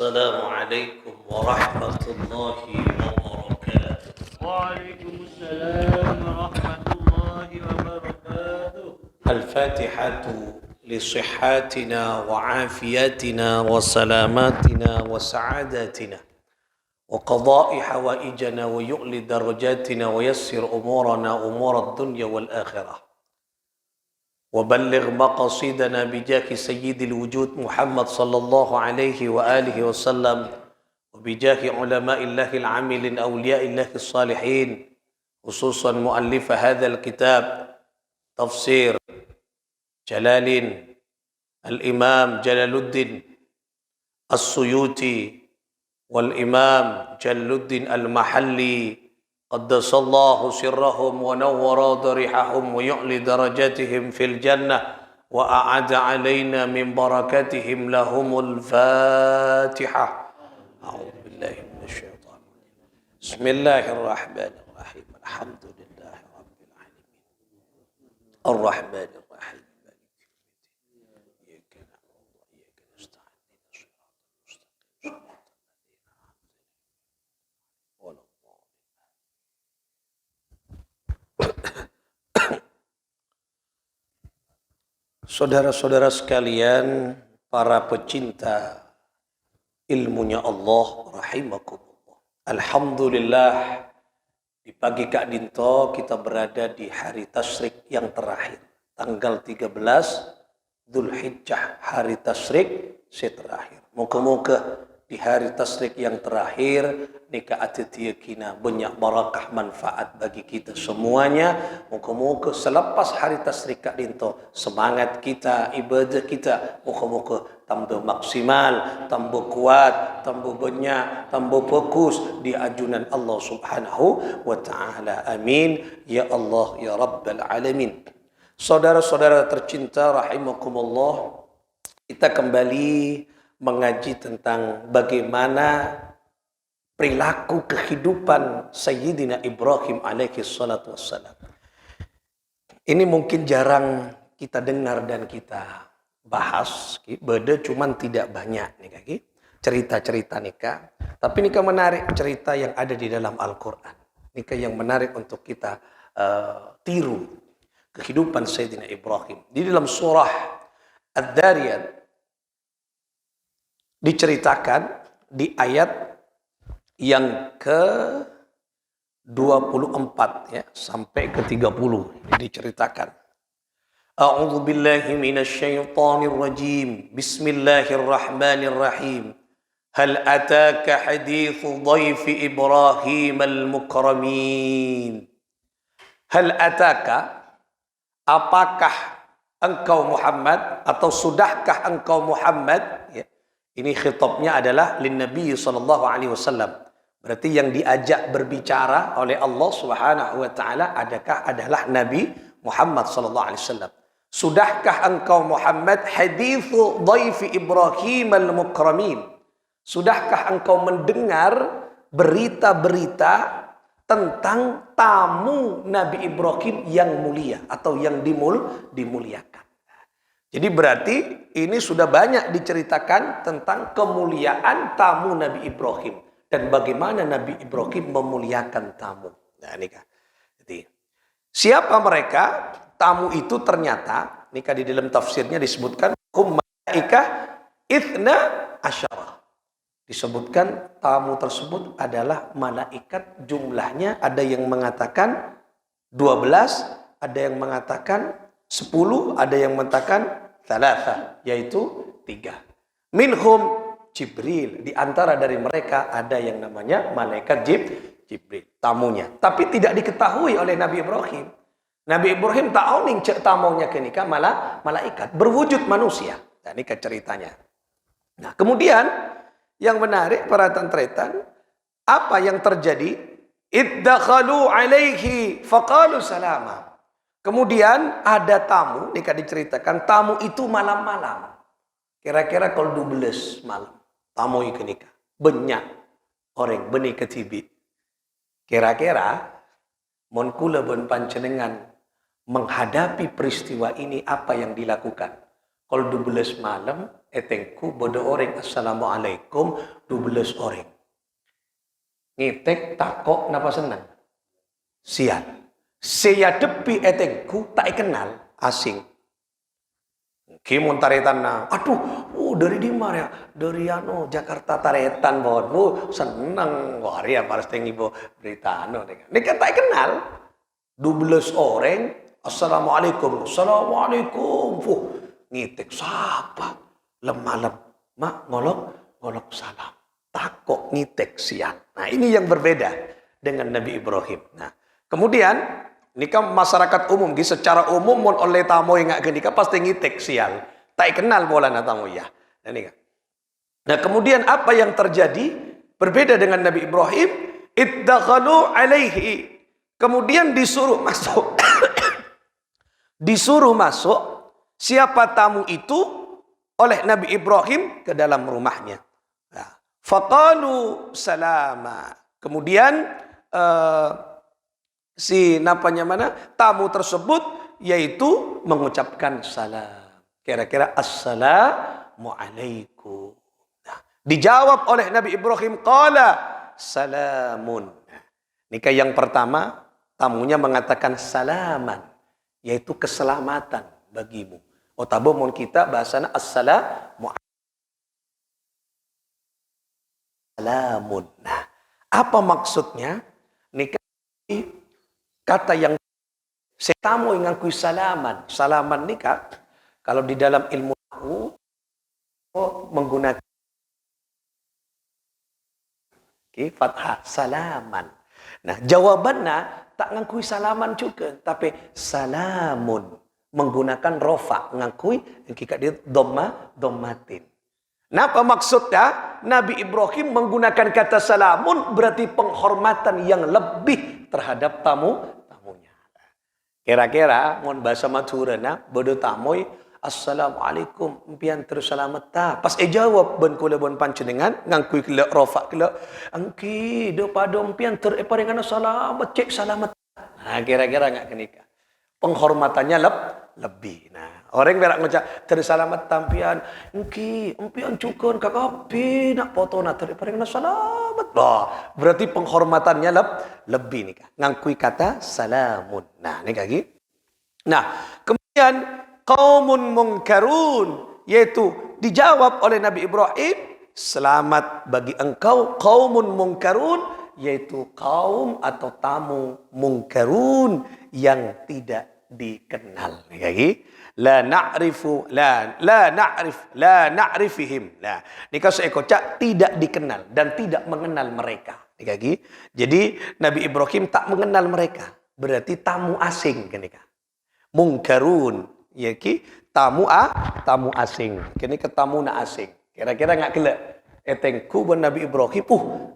السلام عليكم ورحمة الله وبركاته. وعليكم السلام ورحمة الله وبركاته. الفاتحة لصحاتنا وعافيتنا وسلاماتنا وسعادتنا وقضاء حوائجنا ويؤلي درجاتنا ويسر أمورنا أمور الدنيا والآخرة وبلغ مقاصدنا بجاه سيد الوجود محمد صلى الله عليه وآله وسلم وبجاه علماء الله العاملين أولياء الله الصالحين خصوصا مؤلف هذا الكتاب تفسير جلال الإمام جلال الدين السيوطي والإمام جلال الدين المحلي قدس الله سرهم ونور ضريحهم ويعلي درجاتهم في الجنة وأعاد علينا من بركاتهم لهم الفاتحة. أعوذ بالله من الشيطان الرجيم. بسم الله الرحمن الرحيم. الحمد لله رب العالمين الرحمن الرحيم مالك يوم الدين إياك نعبد وإياك نستعين اهدنا الصراط المستقيم صراط الذين أنعمت عليهم غير المغضوب Saudara-saudara sekalian, para pecinta ilmunya Allah rahimakumullah. Alhamdulillah, di pagi Kak Dinto kita berada di hari tasyrik yang terakhir, tanggal 13 Dzulhijjah, hari tasyrik terakhir. Moga-moga di hari tasyrik yang terakhir nikah atitia kina banyak barakah manfaat bagi kita semuanya. Moga-moga selepas hari tasyrik Kak Dinto, semangat kita, ibadah kita moga-moga tambah maksimal, tambah kuat, tambah banyak, tambah fokus di ajunan Allah Subhanahu wa taala. Amin ya Allah ya rabbal alamin. Saudara-saudara tercinta rahimakumullah, kita kembali mengaji tentang bagaimana perilaku kehidupan Sayyidina Ibrahim alaihi salatu wassalam. Ini mungkin jarang kita dengar dan kita bahas, beda cuman tidak banyak nih kaki cerita-cerita nikah. Tapi nikah menarik cerita yang ada di dalam Al-Quran. Nikah yang menarik untuk kita tiru kehidupan Sayyidina Ibrahim. Di dalam surah Ad-Dariyat diceritakan di ayat yang ke-24 ya, sampai ke-30 diceritakan. A'udzu billahi minasyaitonir rajim. Bismillahirrahmanirrahim. Hal ataka haditsu dhaifi Ibrahim al-mukramin. Hal ataka, apakah engkau Muhammad atau sudahkah engkau Muhammad ya. Ini khitabnya adalah lin Nabi sallallahu alaihi wasallam. Berarti yang diajak berbicara oleh Allah Subhanahu wa taala adalah Nabi Muhammad sallallahu alaihi wasallam. Sudahkah engkau Muhammad haditsu dhaifi Ibrahim al-mukramin? Sudahkah engkau mendengar berita-berita tentang tamu Nabi Ibrahim yang mulia atau yang dimuliakan? Jadi berarti ini sudah banyak diceritakan tentang kemuliaan tamu Nabi Ibrahim dan bagaimana Nabi Ibrahim memuliakan tamu. Nah, ini kan. Jadi siapa mereka? Tamu itu ternyata, ini kan di dalam tafsirnya disebutkan malaikah itsna asyara. Disebutkan tamu tersebut adalah malaikat, jumlahnya ada yang mengatakan 12, ada yang mengatakan 10, ada yang mengatakan 3, yaitu 3. Minhum Jibril, di antara dari mereka ada yang namanya malaikat Jibril, tamunya. Tapi tidak diketahui oleh Nabi Ibrahim. Nabi Ibrahim tahu nih cek tamunya ke nikah malah malaikat berwujud manusia. Nah, ini ceritanya. Nah, kemudian yang menarik para tantretan, apa yang terjadi? Iddakhalu alaihi faqalu salama. Kemudian ada tamu, nikah diceritakan, tamu itu malam-malam. Kira-kira kalau 12 malam, tamu itu nikah. Banyak orang benih ketibi. Kira-kira, mon kula bon pancenengan menghadapi peristiwa ini apa yang dilakukan? Kalau 12 malam, etengku bodo orang assalamualaikum 12 orang. Ngitek takok napa senang. Sial. Saya depi etengku tak kenal asing. Kimun taretan na, aduh, dari di mana ya? Dari Jakarta taretan bahwa senang waria paras tengi bo berita Ini kan tak kenal. 12 orang, assalamualaikum, assalamualaikum. Ngitek siapa? Lem-malam, mak ngolok salam. Takok ngitek siang. Nah ini yang berbeda dengan Nabi Ibrahim. Nah kemudian nikah masyarakat umum, secara umum mon oleh tamu yang nggak nikah pasti ngitek sial, tak kenal bola na tamu ya. Nah kemudian apa yang terjadi berbeda dengan Nabi Ibrahim? Iddakhalu alaihi, kemudian disuruh masuk, disuruh masuk siapa tamu itu oleh Nabi Ibrahim ke dalam rumahnya. Nah, faqalu salama, kemudian tamu tersebut yaitu mengucapkan salam. Kira-kira assalamualaikum. Nah, dijawab oleh Nabi Ibrahim qala salamun. Nikah yang pertama tamunya mengatakan salaman, yaitu keselamatan bagimu. Otabo mon kita bahasana assalamualaikum. Nah, apa maksudnya? Nikah kata yang setamu yang ngakui salaman. Salaman nikah kalau di dalam ilmu menggunakan fathah salaman. Nah, jawabannya tak ngakui salaman juga, tapi salamun menggunakan rofa, ngakui jika dia dhammatin. Nah, apa maksudnya? Nabi Ibrahim menggunakan kata salamun berarti penghormatan yang lebih terhadap tamunya. Kira-kira mon bahasa Madurana bodo tamoy assalamualaikum impian terus selamat ta. Pas jawab ben kula bon panjenengan ngangkui kila rofa kila angki do pado impian ter paringana selamat cek selamat. Nah, kira-kira enggak kenika. Penghormatannya lebih. Nah, orang berak ngucap terus selamat tampian engki impian cukun kakapi nak foto na ter paringana selamat. Bah, berarti penghormatannya lebih nih. Ngangkui kata salamun. Nah, ini lagi. Nah, kemudian qaumun munkarun, yaitu dijawab oleh Nabi Ibrahim, selamat bagi engkau qaumun munkarun, yaitu kaum atau tamu munkarun yang tidak dikenal. Ini lagi. La na'rifihim. Nah, ini kalau saya kocak tidak dikenal dan tidak mengenal mereka. Ini lagi. Jadi Nabi Ibrahim tak mengenal mereka. Berarti tamu asing kan ini. Mungkarun, ya ki tamu asing. Kini ketamu na asing. Kira-kira enggak gila. Etengku ben Nabi Ibrahim,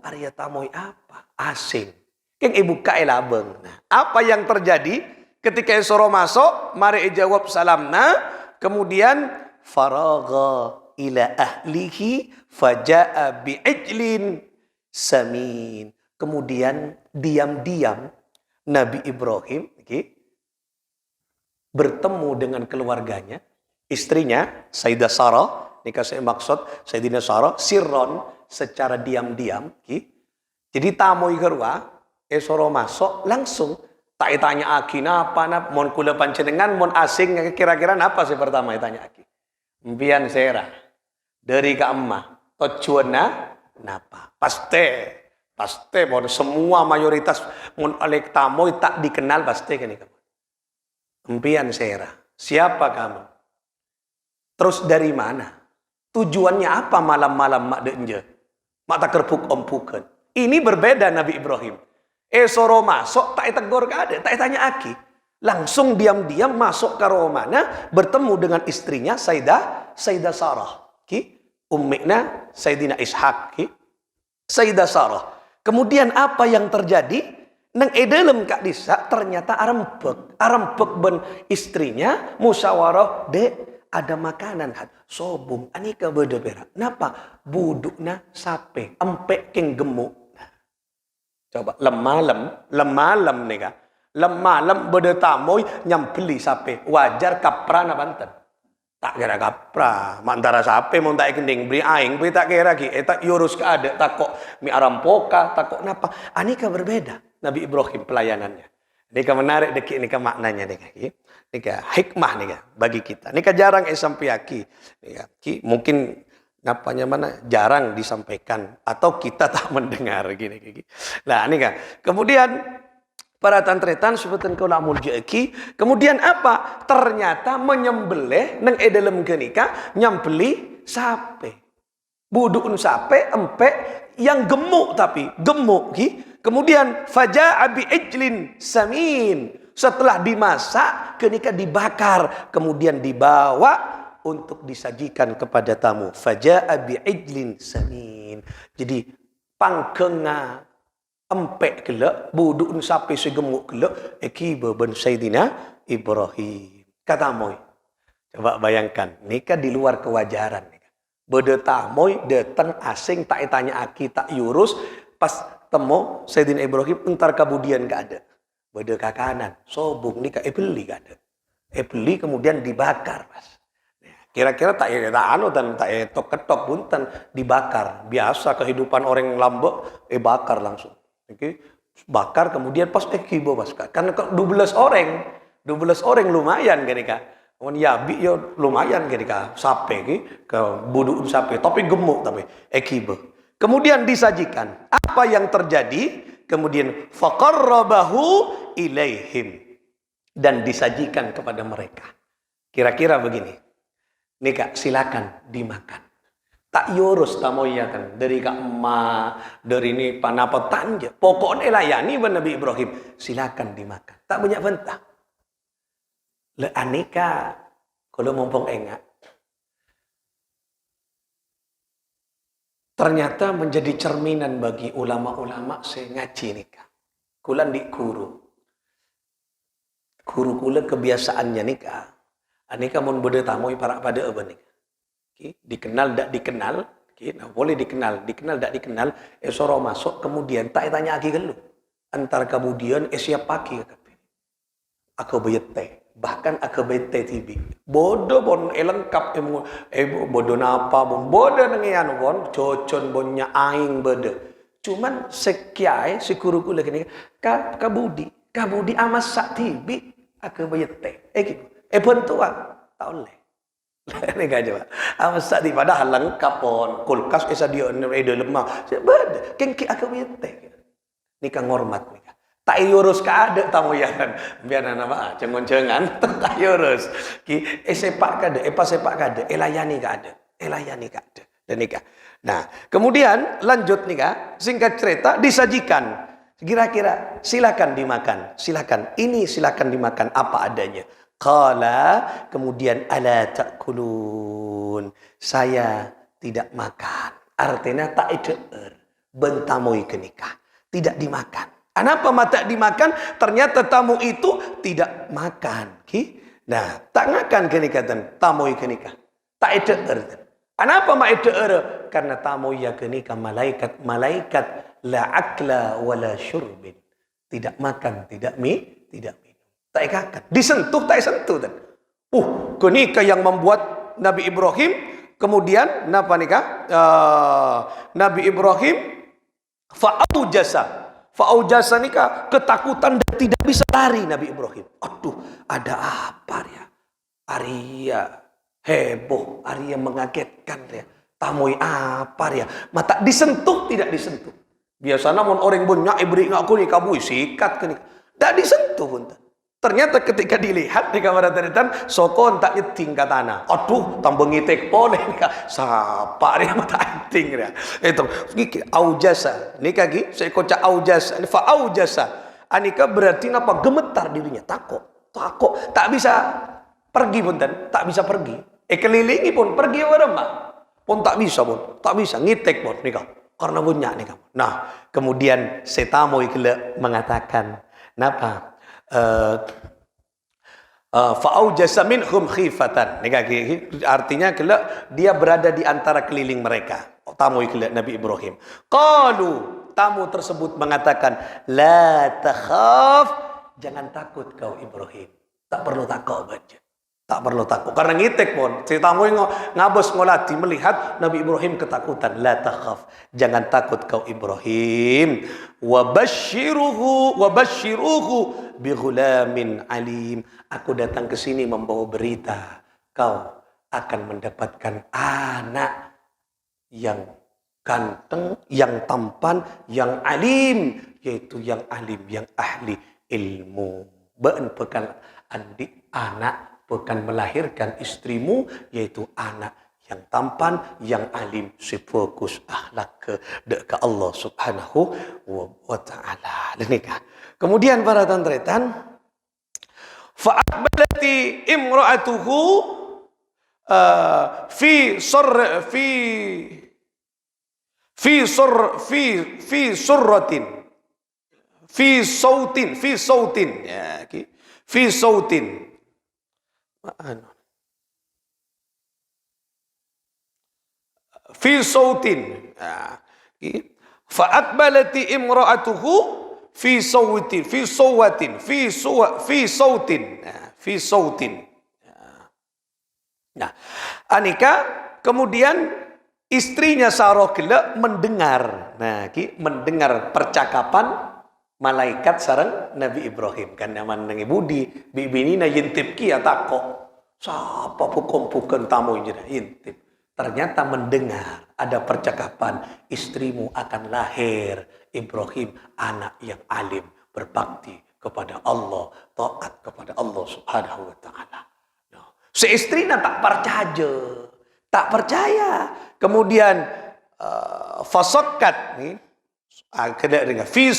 Arya tamu apa? Asing. Keng ibu kae labeng. Nah, apa yang terjadi? Ketika suruh masuk, mari jawab salamna, kemudian faragha ila ahlihi faja'a bi'ijlin samin. Kemudian diam-diam Nabi Ibrahim bertemu dengan keluarganya, istrinya Sayyidah Sarah, nikah saya maksud Sayyidina Sarah sirron secara diam-diam, jadi tamu ikerwa suruh masuk langsung tak tanya aki napa nap mon kula panjenengan mon asing kira-kira napa sih pertama tanya aki impian sera dari ka emak tujuanna napa pasti mon semua mayoritas mon oleh tamu tak dikenal pasti kan kamu impian sera siapa kamu terus dari mana tujuannya apa malam-malam mak denje mak tak kerpuk ompukan ini berbeda Nabi Ibrahim. Soro masuk, tak tegur kada, tak tanya aki. Langsung diam-diam masuk ke rumahnya, bertemu dengan istrinya Sayyidah Sarah. Ummina Sayyidina Ishaq. Sayyidah Sarah. Kemudian apa yang terjadi? Nang dalam kak disa ternyata arempek ben istrinya musyawarah ada makanan sobum anika beda berak. Napa? Budukna sape, empek keng gemuk. Coba lemalam nih kan. Lemalam beda tamu nyam beli sape. Wajar kaprana banten. Tak kira kapra, mantara sape mau tak kending beri aing, beri tak kira lagi, tak yurus ke ada, tak kok mi arampoka, tak kok napa. Anika berbeda Nabi Ibrahim pelayanannya. Nika menarik deki nika maknanya nika hikmah nika bagi kita. Nika jarang sampaiaki. Nika mungkin napanya mana jarang disampaikan atau kita tak mendengar gini. Nah nika kemudian para tantretan sebutan kau nak muljaiki. Kemudian apa? Ternyata menyembelih nang dalam kenika nyembeli sape. Budun sape empek yang gemuk tapi gemuk ki. Kemudian faja'a bi ijlin samin. Setelah dimasak kenika dibakar kemudian dibawa untuk disajikan kepada tamu. Faja'a bi ijlin samin. Jadi pangkenga empek kelak, buduk sampai segemuk kelak, akiba ben Sayyidina Ibrahim. Kata Moy, coba bayangkan, nikah di luar kewajaran. Beda tamoy, datang asing, tak tanya aki, tak yurus, pas temu Sayyidina Ibrahim, entar kemudian gak ada. Beda kakanan, sobung nikah, beli gak ada. Beli kemudian dibakar, Mas. Kira-kira tak anu dan tak tok ketok punten dibakar. Biasa kehidupan orang Lombok, bakar langsung. Oke, bakar kemudian pas kibo mas karena 12 orang lumayan kenika. Kemudian yabi yo lumayan kenika sape ke buduk sape tapi gemuk tapi kibo. Kemudian disajikan. Apa yang terjadi? Kemudian faqarrabahu ilaihim dan disajikan kepada mereka. Kira-kira begini. Nika silakan dimakan. Tak yurus tamoya kan dari kak emak dari ini panapa tanja pokoknya layani Nabi Ibrahim silakan dimakan tak banyak bentah le aneka kalau mumpung enggak ternyata menjadi cerminan bagi ulama-ulama saya ngaji nikah kulan di guru kula kebiasaannya nikah aneka mun beda tamoy para pada apa nikah dikenal tak dikenal, nah, boleh dikenal tak dikenal, soro masuk kemudian tak tanya lagi lu, antar kemudian siap pagi aku bete, bahkan aku bete tibi, bodoh bon lengkap bodoh napa bon bodoh nengian bon cocon bonnya aing bodoh, cuman sekiai si guru kula gini, kabudi amas sak tibi aku bete, gitu, bantuan tak oleh. Ini kan coba. Amasak di padahal lengkap pon kulkas esa dia ada lemah. Beda, kengki aku bete. Nika ngormat nika. Tak yurus ka ada tamu yang biar nama cengon-cengan tak yurus. Ki sepak kada, sepak kada, elayani ka ada. Dan nika. Nah, kemudian lanjut nika, singkat cerita disajikan. Kira-kira silakan dimakan. Silakan. Ini silakan dimakan apa adanya. Qala kemudian ala ta'kulun saya tidak makan artinya tak eder bentamui kenikah tidak dimakan kenapa mata dimakan ternyata tamu itu tidak makan nah tak ngakan kenikah tamui kenikah tak eder kenapa ma eder karena tamu ya kenikah malaikat la akla wala syurbin tidak makan tidak minum tak ikakan, disentuh tak sentuh dan. Kenika yang membuat Nabi Ibrahim kemudian napa nikah? Nabi Ibrahim fa'aujasa nikah ketakutan dan tidak bisa lari Nabi Ibrahim. Aduh, ada apa ya? Arya heboh, Arya mengagetkan ya. Tamoi apa ya? Mata disentuh tidak disentuh. Biasa namun orang banyak ibri ngaku ni kabui sikat ke nikah. Tak disentuh pun. Ternyata ketika dilihat di kamar taritan, sokon tak nyeting ke tanah. Aduh, tambah ngitek boleh nih sapa dia mata anting dia. Itu aujasa. Ini kaki saya kocak aujasa. Fa aujasa. Anika berarti apa? Gemetar dirinya. Takut. Tak bisa pergi pun tak bisa pergi. Kelilingi pun pergi beremah. Pun tak bisa ngitek pun nika. Karena banyak nika. Nah, kemudian setamu ikle mengatakan, napa? Fa'aujasa minhum khifatan. Artinya kelak dia berada di antara keliling mereka. Tamu kelak Nabi Ibrahim. Qalu, tamu tersebut mengatakan, la takhaf, jangan takut kau Ibrahim. Tak perlu takut baca. Tak perlu takut. Karena ngitek pun. Cerita ngabos ngolati melihat Nabi Ibrahim ketakutan. La takhaf. Jangan takut kau Ibrahim. Wabashiruhu bighulamin alim. Aku datang ke sini membawa berita. Kau akan mendapatkan anak yang ganteng, yang tampan, yang alim. Yaitu yang alim, yang ahli ilmu. Ben pekan adik anak bukan melahirkan istrimu, yaitu anak yang tampan, yang alim, sefokus akhlak ke Allah Subhanahu wa taala. Kemudian para tantretan, fa'aqbalati imra'atuhu fi surratin fi sautin ya, fi sautin fi sautin fa aqbalati imra'atuhu fi sautin nah anika kemudian istrinya Sarah kela mendengar mendengar percakapan malaikat sareng Nabi Ibrahim kan nyaman nengi budi bibinina yintip kia tako siapa pukum tamu yintip ternyata mendengar ada percakapan istrimu akan lahir Ibrahim anak yang alim berbakti kepada Allah taat kepada Allah Subhanahu wa taala. Si istrinya tak percaya kemudian fasakkat nih kena dengar fi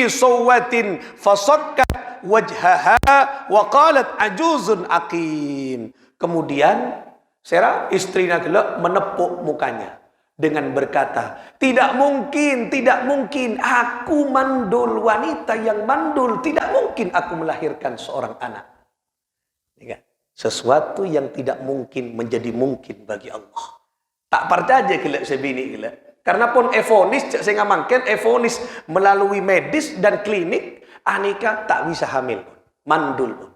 sawatin fasakkat wajhaha wa qalat ajuzun aqim. Kemudian Sarah istrinya kelak menepuk mukanya dengan berkata, tidak mungkin aku mandul, wanita yang mandul, tidak mungkin aku melahirkan seorang anak. Sesuatu yang tidak mungkin menjadi mungkin bagi Allah. Tak percaya kelak sebini kelak. Karena pun evonis, saya ngamankan evonis melalui medis dan klinik, anika tak bisa hamil pun, mandul pun.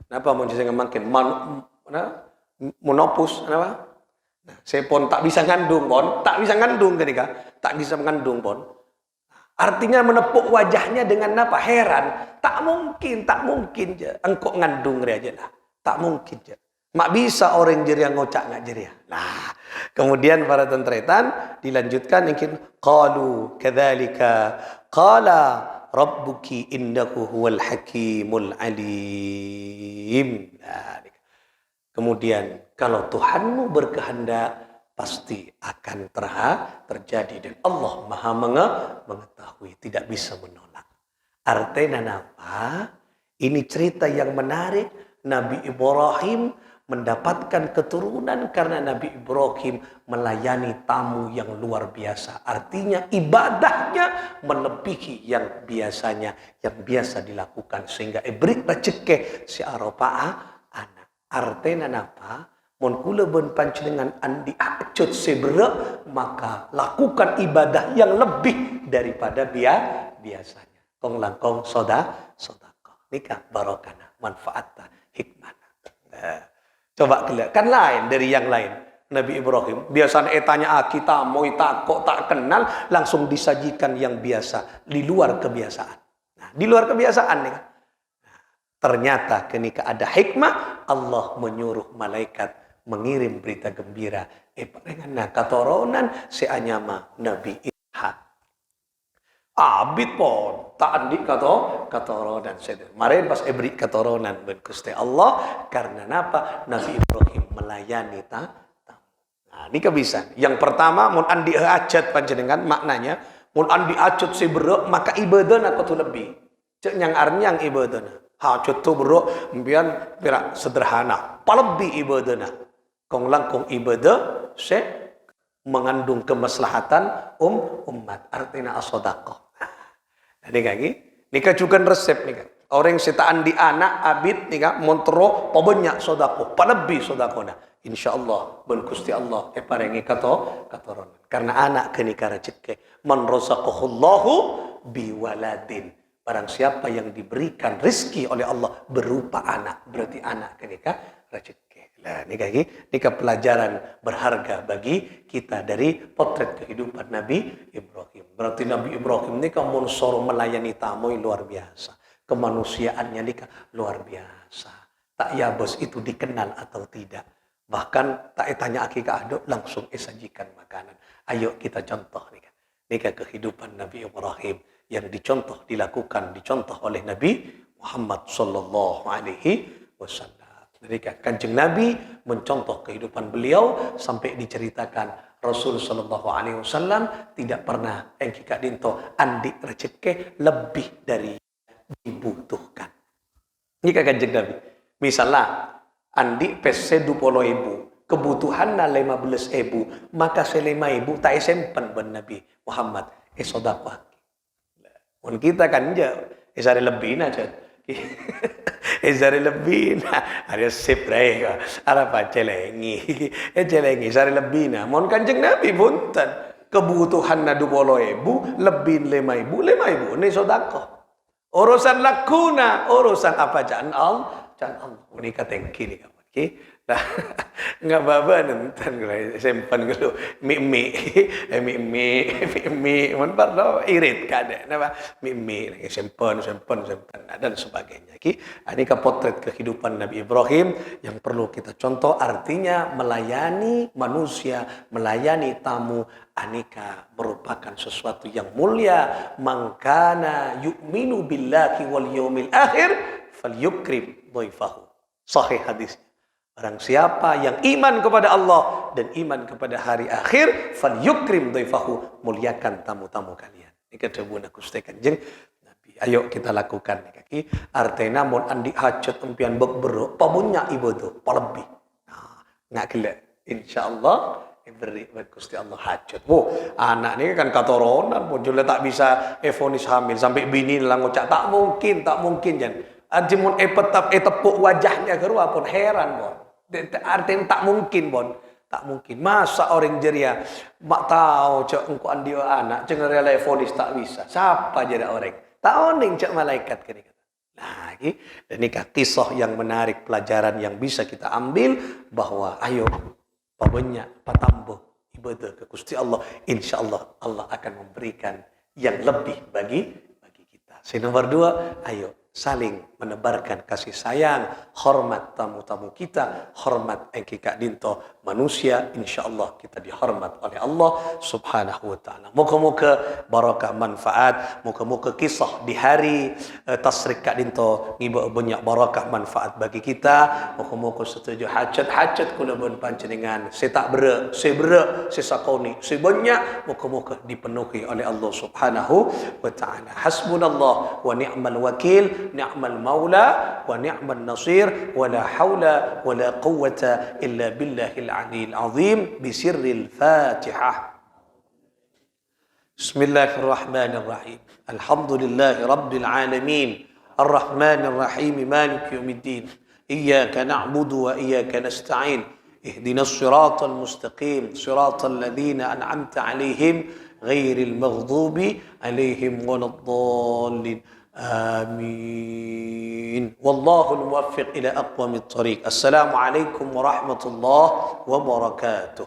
Kenapa mau saya ngamankan monopus, kenapa? Nah, saya pun tak bisa ngandung ketika tak bisa mengandung pun. Artinya menepuk wajahnya dengan apa? Heran. Tak mungkin je. Engkau ngandung aja lah. Tak mungkin je. Mak bisa orang jeria ngocak nggak jeria. Nah, kemudian para tentretan dilanjutkan mungkin qalu kadzalika qala rabbuki innahu huwal hakimul alim. Nah, kemudian kalau Tuhanmu berkehendak pasti akan terjadi dan Allah Maha mengetahui, tidak bisa menolak. Artinya apa? Ini cerita yang menarik. Nabi Ibrahim mendapatkan keturunan karena Nabi Ibrahim melayani tamu yang luar biasa. Artinya ibadahnya melebihi yang biasa dilakukan sehingga ibrik rezeki si aropa'a anak. Artinya apa? Mun kula ben panjenengan andi acut sebrek maka lakukan ibadah yang lebih daripada biasanya. Kong langkong sedekah. Nikah barokana manfaatna hikmana. Nah, coba kelihatan kan lain dari yang lain. Nabi Ibrahim biasanya tanya kita mau kok tak kenal langsung disajikan yang biasa di luar kebiasaan. Nah, di luar kebiasaan nih kan. Nah, ternyata ketika ada hikmah Allah menyuruh malaikat mengirim berita gembira. Dengan katoronan seanyama Nabi Ishak. Abid pun tak andik katoronan sedih. Mari pas ebrik katoronan ben Gusti Allah karena apa? Nabi Ibrahim melayani tamu. Nah, ini kebiasaan. Yang pertama mun andi hajat panjenengan maknanya mun andi hajat seberek maka ibadahna kudu lebih. Cek nyang arnyang ibadahna. Hajat tu berok mbian pira sederhana, palebih ibadahna. Kong langkung ibadah se mengandung kemaslahatan umat artinya as-shadaqah. Nah, nika juga resep nika. Orang setaan di anak abid nika montro pabanyak sedekah, palebih sedekahna. Insyaallah ben Gusti Allah paringi katoron. Karena anak kenika rezeki. Man razaqahullahu biwaladin. Barang siapa yang diberikan rizki oleh Allah berupa anak, berarti anak kenika rezeki. Nah, nikah pelajaran berharga bagi kita dari potret kehidupan Nabi Ibrahim. Berarti Nabi Ibrahim nikah monsor melayani tamu luar biasa. Kemanusiaannya nikah luar biasa. Tak ya bos itu dikenal atau tidak. Bahkan tak tanya akikah aduk langsung sajikan makanan. Ayo kita contoh nikah kehidupan Nabi Ibrahim yang dicontoh oleh Nabi Muhammad sallallahu alaihi wasallam. Ketika Kanjeng Nabi mencontoh kehidupan beliau sampai diceritakan Rasul sallallahu alaihi wasallam tidak pernah engkika dinto andi rezeki lebih dari dibutuhkan. Ini Kanjeng Nabi. Misalnya andi pese 20.000, kebutuhanna 15.000, maka 5.000 tak sempen ben Nabi Muhammad sedekah. Mun kita kan isari lebih aja. Isari lebih nah, ada sip rai ada apa celengi. Celengi isari lebih nah. Mun Kanjeng Nabi punten kebutuhan na 20.000 lebih 5.000 ini sedekah. Urusan lakuna, urusan apa jangan Allah. Ini kata yang kini kawan. Nah, nggak apa-apa nonton sempan dulu mie mon parno irit kada napa mie sempan dan sebagainya ini ke potret kehidupan Nabi Ibrahim yang perlu kita contoh, artinya melayani manusia, melayani tamu anika merupakan sesuatu yang mulia. Mangkana yu'minu billahi wal yaumil akhir falyukrim dhaifahu. Sahih hadis. Barang siapa yang iman kepada Allah dan iman kepada hari akhir, falyukrim dhaifahu, muliakan tamu-tamu kalian. Ini kedua Gusti Kanjeng Nabi. Ayo kita lakukan kaki. Artinya mun andi hajat empian berberuk, pamunya ibadah, palebih. Nah, nggak gila. Insyaallah beri Gusti Allah hajat. Anak ini kan katoronan, pun juga tak bisa evonis hamil sampai bini lang ngucap tak mungkin jan. Ajimun tepuk wajahnya keruah pun heran bon. Artinya tak mungkin bon. Tak mungkin. Masa orang jeria mak tahu cak engko andi anak cengar telefonis tak bisa. Siapa jadi orang? Tak oning cak malaikat kini. Nah, dan ini kisah yang menarik, pelajaran yang bisa kita ambil bahwa ayo pabanyak patambo ibadah ke Gusti Allah, insyaallah Allah akan memberikan yang lebih bagi kita. Nomor 2, ayo saling menebarkan kasih sayang, hormat tamu-tamu kita, hormat engkika dinto manusia, insyaallah kita dihormat oleh Allah Subhanahu wa taala. Moga-moga barakah manfaat, moga-moga kisah di hari tasrik kak dinto ngiba banyak barakah manfaat bagi kita. Moga-moga setuju hajat kula pun panjenengan setak bere, sesakoni, sebanyak moga-moga dipenuhi oleh Allah Subhanahu wa taala. Hasbunallah wa ni'mal wakil. نعم المولى ونعم النصير ولا حول ولا قوة إلا بالله العلي العظيم بسر الفاتحة. بسم الله الرحمن الرحيم. الحمد لله رب العالمين الرحمن الرحيم مالك يوم الدين إياك نعبد وإياك نستعين اهدنا الصراط المستقيم صراط الذين أنعمت عليهم غير المغضوب عليهم ولا الضالين. آمين. والله الموفق إلى أقوم الطريق. السلام عليكم ورحمة الله وبركاته.